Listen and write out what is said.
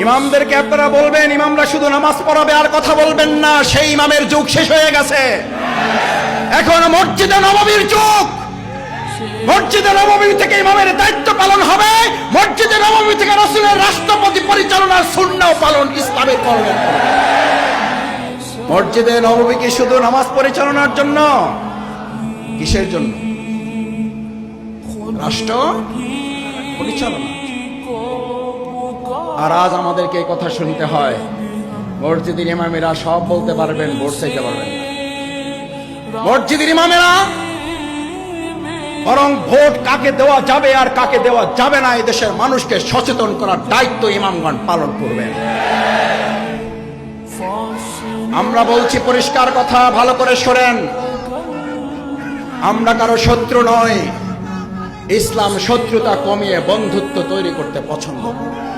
ইমামদেরকে আপনারা বলবেন ইমামরা শুধু নামাজ পড়াবে আর কথা বলবেন না, সেই ইমামের যুগ শেষ হয়ে গেছে। এখন মসজিদে নববীর যুগ। মসজিদে নববী থেকে ইমামের দায়িত্ব পালন হবে, মসজিদে নববী থেকে রাসূলের রাষ্ট্রপতি পরিচালনার সুন্নাহ পালন ইসলামের কর্মের। মসজিদে নববী কি শুধু নামাজ পরিচালনার জন্য? কিসের জন্য? রাষ্ট্র পরিচালনা। আর আজ আমাদেরকে এই কথা শুনতে হয়, মসজিদের ইমামেরা সব বলতে পারবেন, ভোট চাইতে পারবেন না। মসজিদের ইমামেরা বরং ভোট কাকে দেওয়া যাবে আর কাকে দেওয়া যাবে না এই দেশের মানুষকে সচেতন করার দায়িত্ব ইমামগণ পালন করবেন। আমরা বলছি পরিষ্কার কথা, ভালো করে শোনেন, আমরা কারো শত্রু নই। ইসলাম শত্রুতা কমিয়ে বন্ধুত্ব তৈরি করতে পছন্দ করে।